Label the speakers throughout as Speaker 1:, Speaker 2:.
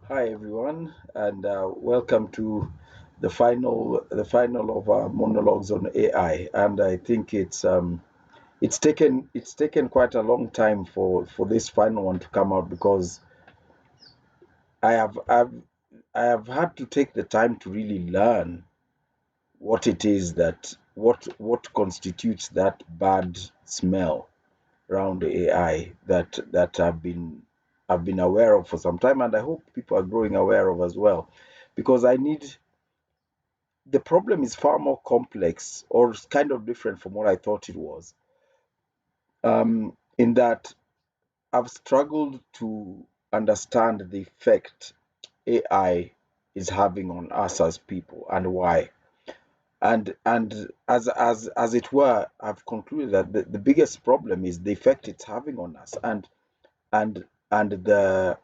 Speaker 1: Hi everyone, and welcome to the final of our monologues on AI. And I think it's taken quite a long time for this final one to come out because I have I've, I have had to take the time to really learn what it is what constitutes that bad smell around AI that I've been aware of for some time, and I hope people are growing aware of as well, because I need the problem is far more complex or kind of different from what I thought it was. In that I've struggled to understand the effect AI is having on us as people and why. And as it were, I've concluded that the biggest problem is the effect it's having on us and the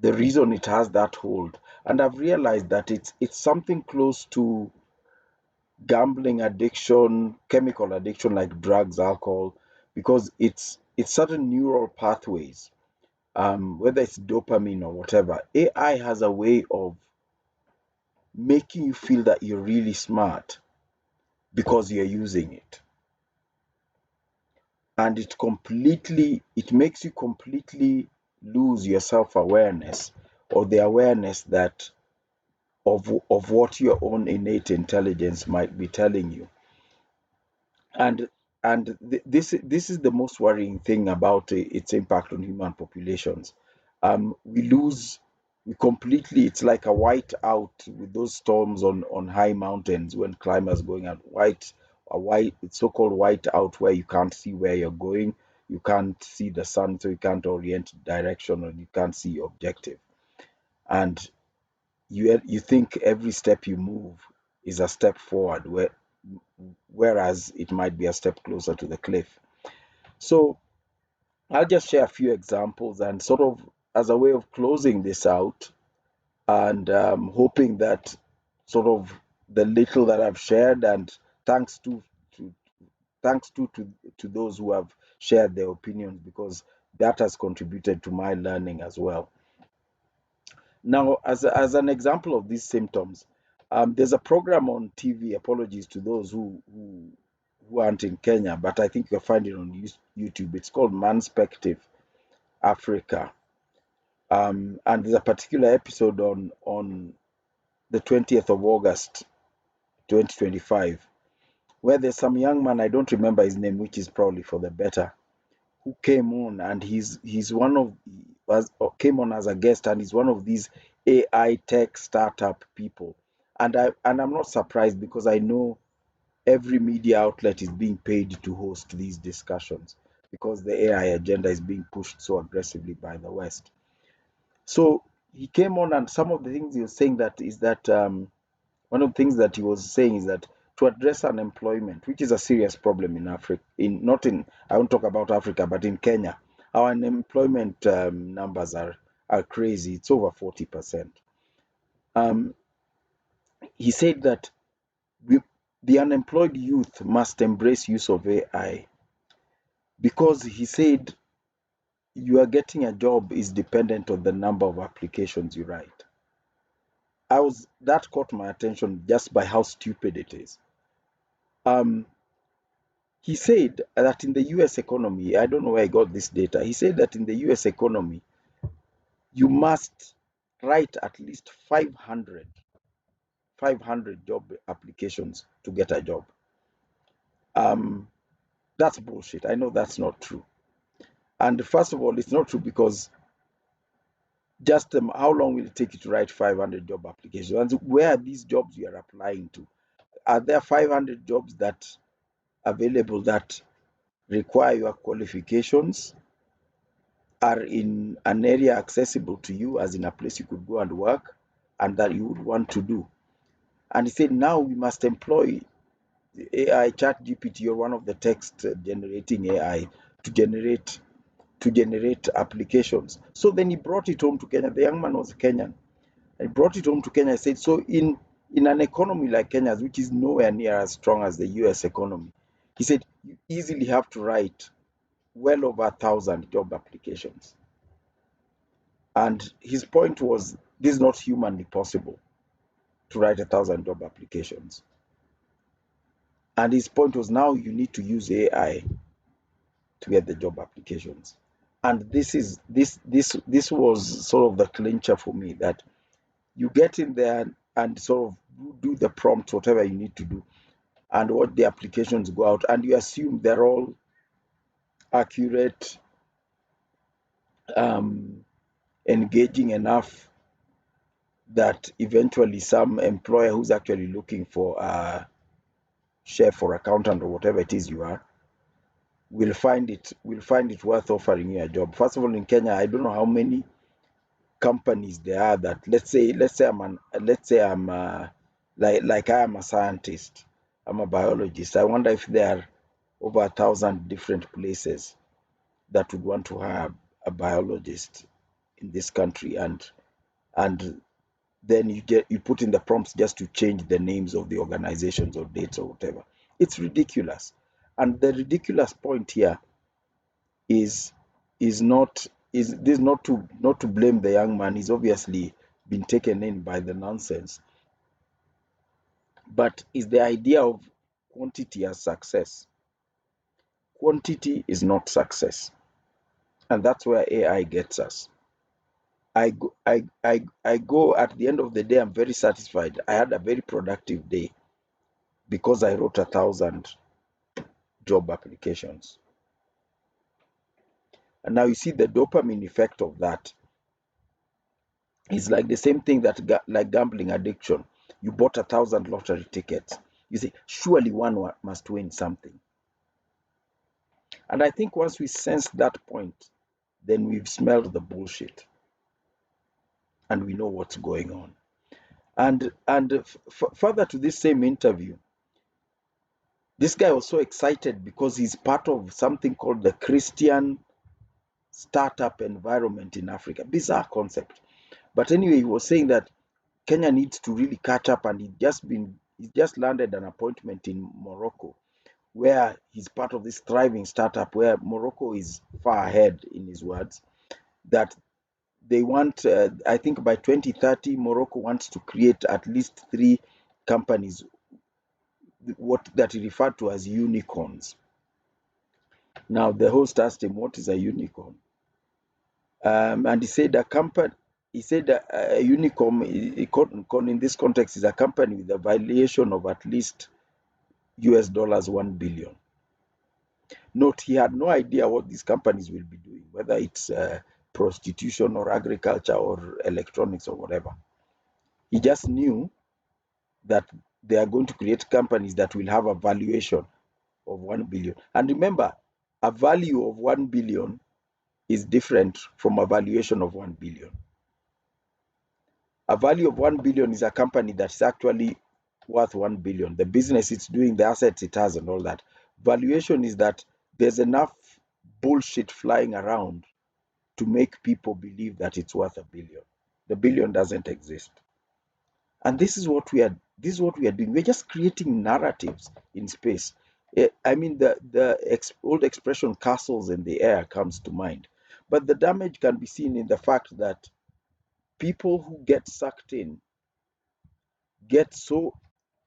Speaker 1: reason it has that hold. And I've realized that it's something close to gambling addiction, chemical addiction like drugs, alcohol, because it's certain neural pathways, whether it's dopamine or whatever. AI has a way of making you feel that you're really smart because you're using it, and it makes you completely lose your self-awareness or the awareness that of what your own innate intelligence might be telling you. And this is the most worrying thing about its impact on human populations. We lose we completely. It's like a white out with those storms on high mountains when climbers going out white, it's so-called white out, where you can't see where you're going, you can't see the sun, so you can't orient direction, or you can't see your objective, and you think every step you move is a step forward, whereas it might be a step closer to the cliff. So I'll just share a few examples and sort of as a way of closing this out, and hoping that sort of the little that I've shared, and thanks to thanks to those who have shared their opinions, because that has contributed to my learning as well. Now, as an example of these symptoms, there's a program on TV. Apologies to those who aren't in Kenya, but I think you'll find it on YouTube. It's called Manspective Africa, and there's a particular episode on the 20th of August, 2025, where there's some young man, I don't remember his name, which is probably for the better, who came on, and he's one of was came on as a guest, and he's one of these AI tech startup people. And I'm not surprised, because I know every media outlet is being paid to host these discussions, because the AI agenda is being pushed so aggressively by the West. So he came on, and some of the things he was saying that is that one of the things that he was saying is that to address unemployment, which is a serious problem in Africa, in not in I won't talk about Africa, but in Kenya, our unemployment numbers are crazy. It's over 40%. Um, he said that we, the unemployed youth must embrace use of AI, because he said you are getting a job is dependent on the number of applications you write. That caught my attention just by how stupid it is. Um, he said that in the US economy, I don't know where I got this data. He said that in the US economy, you must write at least 500 job applications to get a job. Um, that's bullshit. I know that's not true. And first of all, it's not true, because just how long will it take you to write 500 job applications? And where are these jobs you are applying to? Are there 500 jobs that available that require your qualifications, are in an area accessible to you, as in a place you could go and work, and that you would want to do? And he said, now we must employ AI. Chat GPT, or one of the text generating AI, to generate applications. So then he brought it home to Kenya. The young man was Kenyan. And he brought it home to Kenya. He said, so in an economy like Kenya's, which is nowhere near as strong as the US economy, he said you easily have to write well over 1,000 job applications. And his point was this is not humanly possible to write 1,000 job applications. And his point was now you need to use AI to get the job applications. And this was sort of the clincher for me, that you get in there and sort of do the prompts, whatever you need to do, and what the applications go out, and you assume they're all accurate, um, engaging enough that eventually some employer who's actually looking for a chef or accountant or whatever it is you are will find it worth offering you a job. First of all, in Kenya, I don't know how many companies there are that, let's say I'm like I am a scientist, I'm a biologist. I wonder if there are over 1,000 different places that would want to hire a biologist in this country, and then you put in the prompts just to change the names of the organizations or dates or whatever. It's ridiculous. And the ridiculous point here is is not is this not to blame the young man. He's obviously been taken in by the nonsense, but is the idea of quantity as success. Quantity is not success, and that's where AI gets us. I go at the end of the day, I'm very satisfied. I had a very productive day because I wrote 1,000 job applications. And now you see the dopamine effect of that. It's like the same thing that like gambling addiction. You bought 1,000 lottery tickets. You say, surely one must win something. And I think once we sense that point, then we've smelled the bullshit and we know what's going on. And further to this same interview, this guy was so excited because he's part of something called the Christian startup environment in Africa. Bizarre concept. But anyway, he was saying that Kenya needs to really catch up, and he just landed an appointment in Morocco, where he's part of this thriving startup where Morocco is far ahead, in his words, that they want, I think by 2030, Morocco wants to create at least three companies, what that he referred to as unicorns. Now, the host asked him, what is a unicorn? And he said that a unicorn in this context is a company with a valuation of at least US dollars 1 billion. Note, he had no idea what these companies will be doing, whether it's prostitution or agriculture or electronics or whatever. He just knew that they are going to create companies that will have a valuation of 1 billion. And remember, a value of 1 billion is different from a valuation of 1 billion. A value of 1 billion is a company that's actually worth 1 billion. The business it's doing, the assets it has, and all that. Valuation is that there's enough bullshit flying around to make people believe that it's worth a billion. The billion doesn't exist. And this is what we are doing. We're just creating narratives in space. I mean, the old expression castles in the air comes to mind. But the damage can be seen in the fact that people who get sucked in get so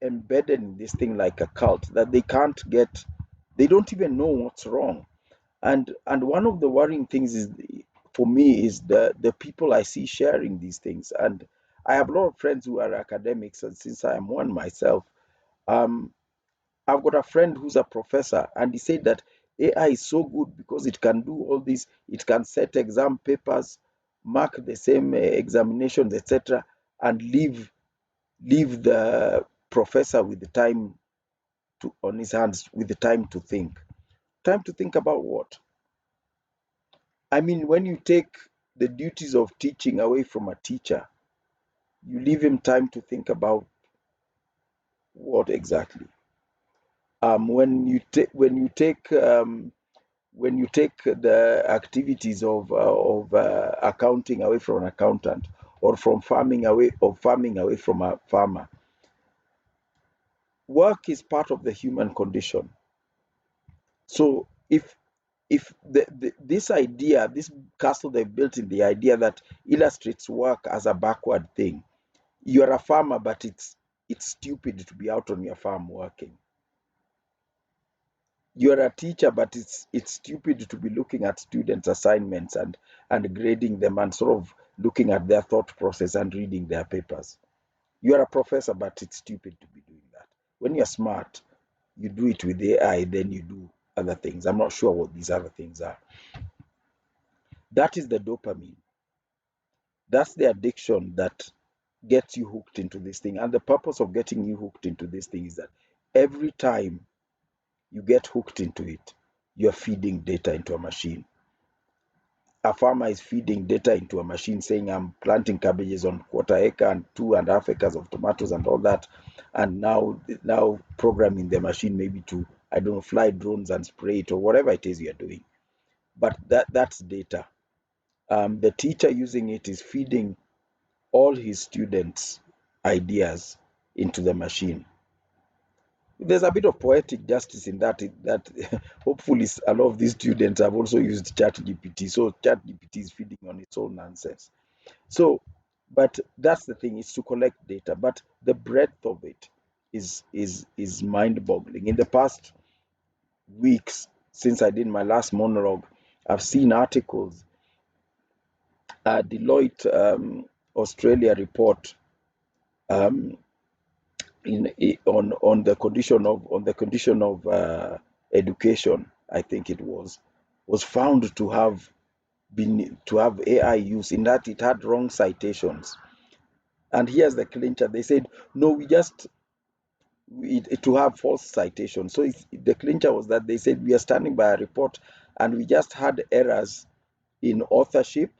Speaker 1: embedded in this thing like a cult that they don't even know what's wrong. And one of the worrying things is, for me, is the people I see sharing these things. And I have a lot of friends who are academics, and since I am one myself, um I've got a friend who's a professor, and he said that AI is so good because it can do all this. It can set exam papers, mark the same examinations, etc., and leave the professor with the time on his hands, with the time to think. Time to think about what? I mean, when you take the duties of teaching away from a teacher, you leave him time to think about what exactly. When you take the activities of accounting away from an accountant, or farming away from a farmer, work is part of the human condition. So if if this idea, this castle they built in the idea that illustrates work as a backward thing, you're a farmer, but it's stupid to be out on your farm working. You're a teacher, but it's stupid to be looking at students' assignments and grading them and sort of looking at their thought process and reading their papers. You're a professor, but it's stupid to be doing that. When you're smart, you do it with AI, then you do other things. I'm not sure what these other things are. That is the dopamine. That's the addiction that gets you hooked into this thing. And the purpose of getting you hooked into this thing is that every time you get hooked into it, you're feeding data into a machine. A farmer is feeding data into a machine saying, I'm planting cabbages on quarter acre and 2.5 acres of tomatoes and all that. And now programming the machine maybe to, I don't know, fly drones and spray it or whatever it is you're doing. But that's data. The teacher using it is feeding all his students' ideas into the machine. There's a bit of poetic justice in that hopefully a lot of these students have also used ChatGPT, so ChatGPT is feeding on its own nonsense. So, but that's the thing, is to collect data, but the breadth of it is mind-boggling. In the past weeks, since I did my last monologue, I've seen articles. Deloitte Australia report um, on the condition of education, I think it was found to have been to have AI use, in that it had wrong citations. And here's the clincher: they said no, to have false citations. So the clincher was that they said we are standing by a report and we just had errors in authorship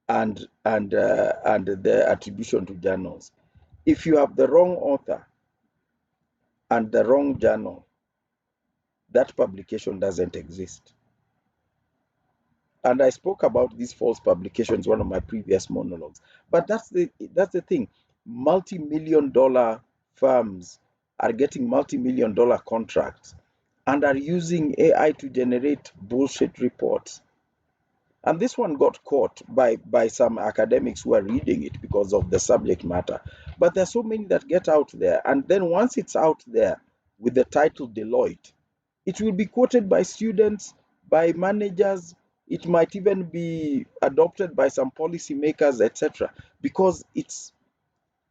Speaker 1: and the attribution to journals. If you have the wrong author and the wrong journal, that publication doesn't exist. And I spoke about these false publications one of my previous monologues. But that's the thing. Multi-million dollar firms are getting multi-million dollar contracts and are using AI to generate bullshit reports. And this one got caught by some academics who are reading it because of the subject matter. But there's so many that get out there. And then once it's out there with the title Deloitte, it will be quoted by students, by managers. It might even be adopted by some policymakers, etc. Because it's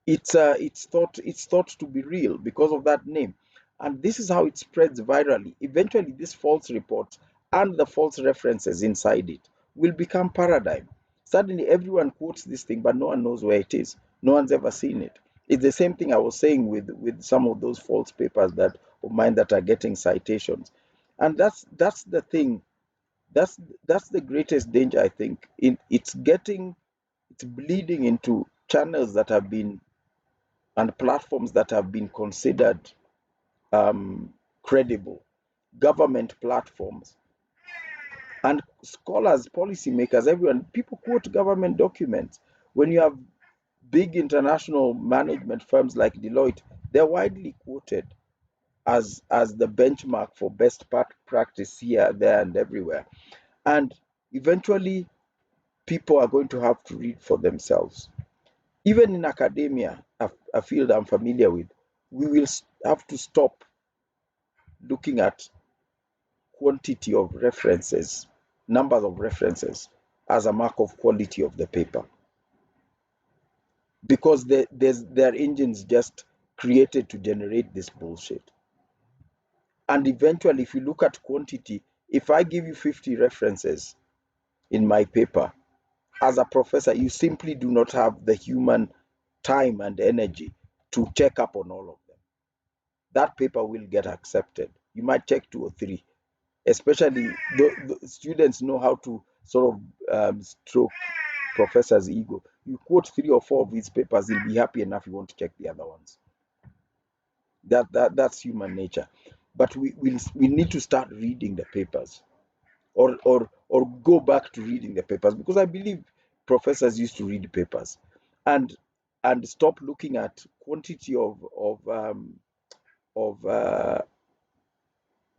Speaker 1: thought to be real because of that name. And this is how it spreads virally. Eventually, this false report and the false references inside it will become paradigm. Suddenly everyone quotes this thing, but no one knows where it is. No one's ever seen it. It's the same thing I was saying with some of those false papers that of mine that are getting citations. And that's the thing. That's the greatest danger, I think. It's bleeding into channels that have been, and platforms that have been considered credible, government platforms, and scholars, policymakers, everyone. People quote government documents. When you have big international management firms like Deloitte, they're widely quoted as the benchmark for best practice here, there, and everywhere. And eventually, people are going to have to read for themselves. Even in academia, a field I'm familiar with, we will have to stop looking at quantity of references, numbers of references, as a mark of quality of the paper, because there are engines just created to generate this bullshit. And eventually, if you look at quantity, if I give you 50 references in my paper, as a professor, you simply do not have the human time and energy to check up on all of them. That paper will get accepted. You might check two or three, especially the students know how to sort of stroke professor's ego. You quote 3 or 4 of his papers, he'll be happy enough. You want to check the other ones. That's human nature. But we need to start reading the papers, or go back to reading the papers, because I believe professors used to read papers, and stop looking at of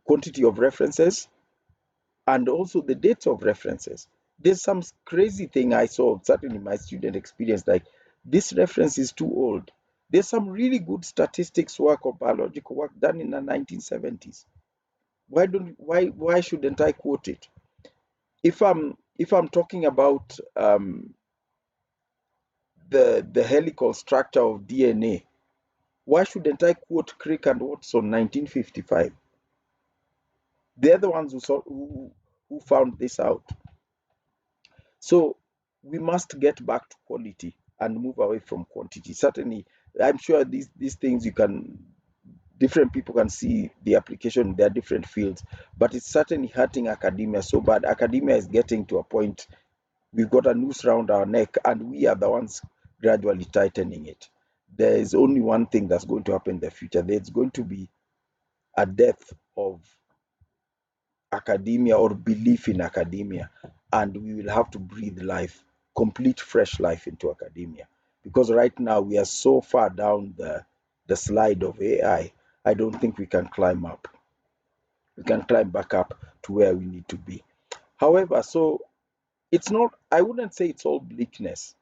Speaker 1: quantity of references and also the dates of references. There's some crazy thing I saw, certainly my student experience, like this reference is too old. There's some really good statistics work or biological work done in the 1970s. Why shouldn't I quote it? If I'm talking about the helical structure of DNA, why shouldn't I quote Crick and Watson 1955? They're the ones who found this out. So we must get back to quality and move away from quantity. Certainly, I'm sure these things you can different people can see the application in their different fields, but it's certainly hurting academia so bad. Academia is getting to a point we've got a noose around our neck, and we are the ones gradually tightening it. There is only one thing that's going to happen in the future. There's going to be a death of academia or belief in academia, and we will have to breathe life, complete fresh life into academia, because right now we are so far down the slide of AI. I don't think we can climb up. We can climb back up to where we need to be. However, so it's not, I wouldn't say it's all bleakness.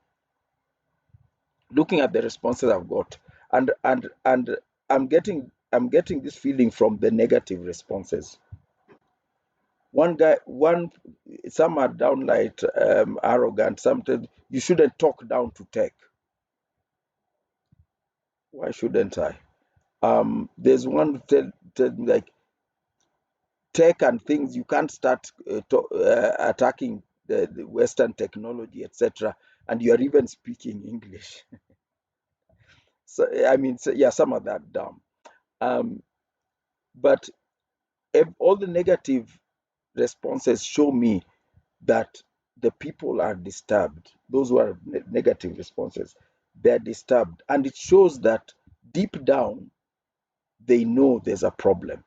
Speaker 1: Looking at the responses I've got, and I'm getting this feeling from the negative responses. One guy, one some are downright arrogant. Sometimes you shouldn't talk down to tech. Why shouldn't I? There's one who tell me like tech and things you can't start attacking the Western technology, etc. And you are even speaking English. So I mean, so, yeah, some of that dumb. Um, but all the negative responses show me that the people are disturbed. Those who are negative responses, they're disturbed. And it shows that deep down, they know there's a problem,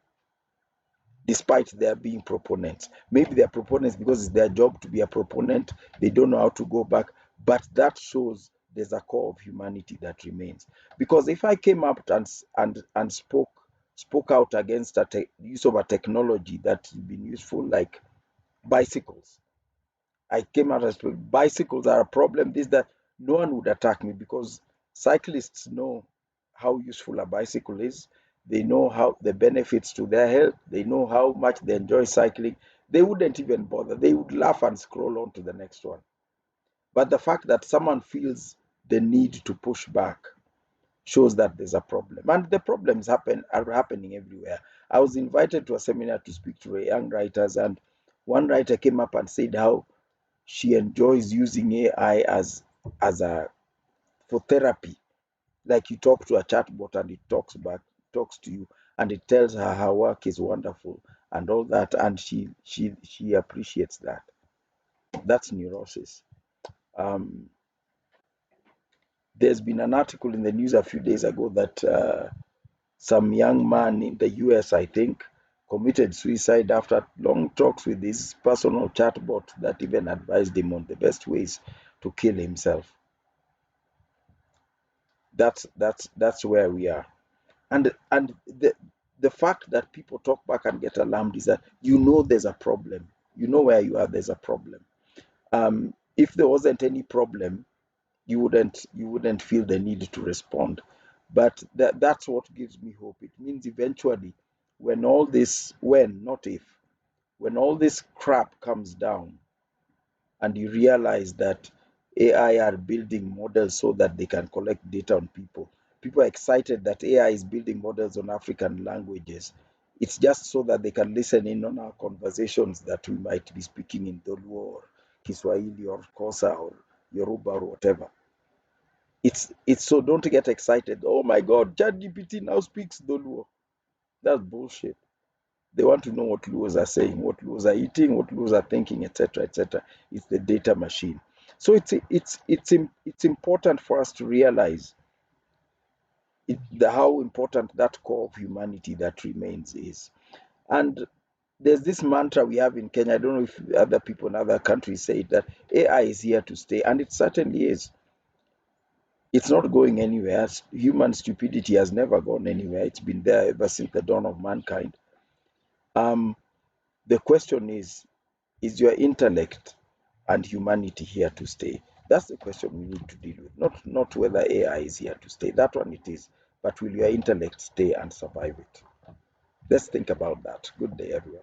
Speaker 1: despite their being proponents. Maybe they're proponents because it's their job to be a proponent. They don't know how to go back. But that shows there's a core of humanity that remains. Because if I came up and spoke out against use of a technology that's been useful, like bicycles, I came out as bicycles are a problem. This that no one would attack me because cyclists know how useful a bicycle is. They know how the benefits to their health. They know how much they enjoy cycling. They wouldn't even bother. They would laugh and scroll on to the next one. But the fact that someone feels the need to push back shows that there's a problem. And the problems are happening everywhere. I was invited to a seminar to speak to young writers, and one writer came up and said how she enjoys using AI as a for therapy. Like you talk to a chatbot and it talks to you, and it tells her work is wonderful and all that, and she appreciates that. That's neurosis. Um, there's been an article in the news a few days ago that some young man in the US, I think, committed suicide after long talks with his personal chatbot that even advised him on the best ways to kill himself. That's where we are. And the fact that people talk back and get alarmed is that there's a problem. You know where you are, there's a problem. If there wasn't any problem, you wouldn't feel the need to respond. But that's what gives me hope. It means eventually, when, not if, when all this crap comes down, and you realize that AI are building models so that they can collect data on people. People are excited that AI is building models on African languages. It's just so that they can listen in on our conversations that we might be speaking in Dholuo or Kiswahili or Kosa or Yoruba or whatever. It's so don't get excited. Oh my God, ChatGPT now speaks Dholuo. That's bullshit. They want to know what Luos are saying, what Luos are eating, what Luos are thinking, etc., etc. It's the data machine. So it's important for us to realize how important that core of humanity that remains is. And there's this mantra we have in Kenya. I don't know if other people in other countries say it, that AI is here to stay, and it certainly is. It's not going anywhere. Human stupidity has never gone anywhere. It's been there ever since the dawn of mankind. Um, the question is Is your intellect and humanity here to stay? That's the question we need to deal with. Not whether AI is here to stay. That one it is. But will your intellect stay and survive it? Let's think about that. Good day, everyone.